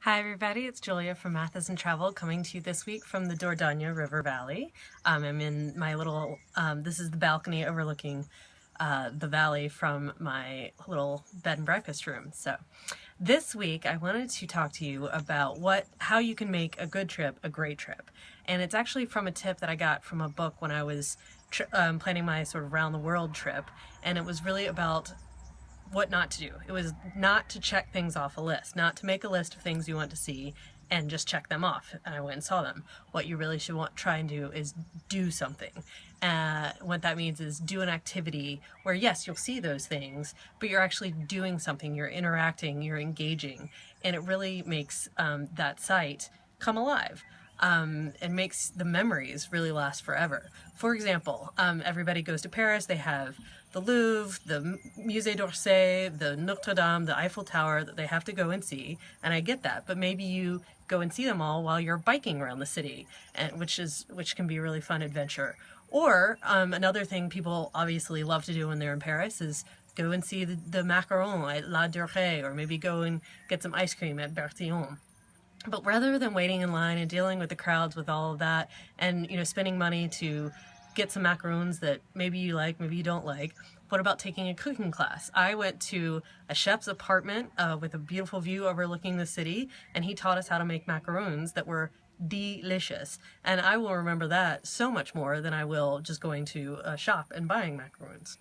Hi everybody, it's Julia from Mathis and Travel coming to you this week from the Dordogne River Valley. I'm in my little, this is the balcony overlooking the valley from my little bed and breakfast room. So this week I wanted to talk to you about how you can make a good trip a great trip. And it's actually from a tip that I got from a book when I was planning my sort of round the world trip. And it was really about what not to do. It was not to check things off a list, not to make a list of things you want to see and just check them off. And I went and saw them. What you really should try and do is do something. What that means is do an activity where, yes, you'll see those things, but you're actually doing something, you're interacting, you're engaging, and it really makes that site come alive. And makes the memories really last forever. For example, everybody goes to Paris, they have the Louvre, the Musée d'Orsay, the Notre Dame, the Eiffel Tower that they have to go and see, and I get that, but maybe you go and see them all while you're biking around the city, which can be a really fun adventure. Or another thing people obviously love to do when they're in Paris is go and see the macaron at La Durée, or maybe go and get some ice cream at Bertillon. But rather than waiting in line and dealing with the crowds with all of that and, spending money to get some macaroons that maybe you like, maybe you don't like, what about taking a cooking class? I went to a chef's apartment with a beautiful view overlooking the city, and he taught us how to make macaroons that were delicious. And I will remember that so much more than I will just going to a shop and buying macaroons.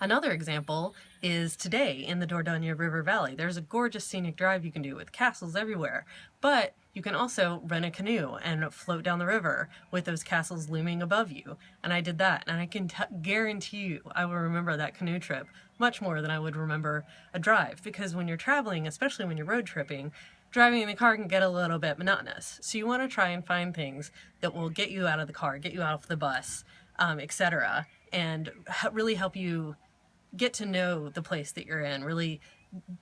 Another example is today in the Dordogne River Valley. There's a gorgeous scenic drive you can do with castles everywhere, but you can also rent a canoe and float down the river with those castles looming above you. And I did that, and I can guarantee you I will remember that canoe trip much more than I would remember a drive, because when you're traveling, especially when you're road tripping, driving in the car can get a little bit monotonous. So you want to try and find things that will get you out of the car, get you out of the bus, etc., and really help you get to know the place that you're in, really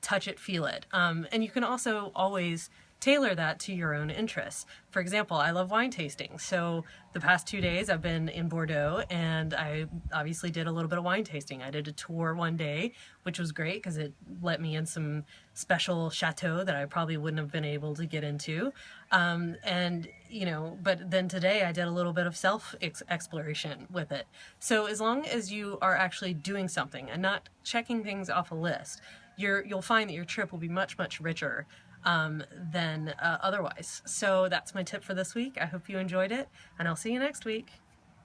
touch it, feel it. And you can also always tailor that to your own interests. For example, I love wine tasting. So the past 2 days I've been in Bordeaux, and I obviously did a little bit of wine tasting. I did a tour one day, which was great because it let me in some special chateau that I probably wouldn't have been able to get into. But then today I did a little bit of self-exploration with it. So as long as you are actually doing something and not checking things off a list, you'll find that your trip will be much, much richer than otherwise. So that's my tip for this week. I hope you enjoyed it, and I'll see you next week.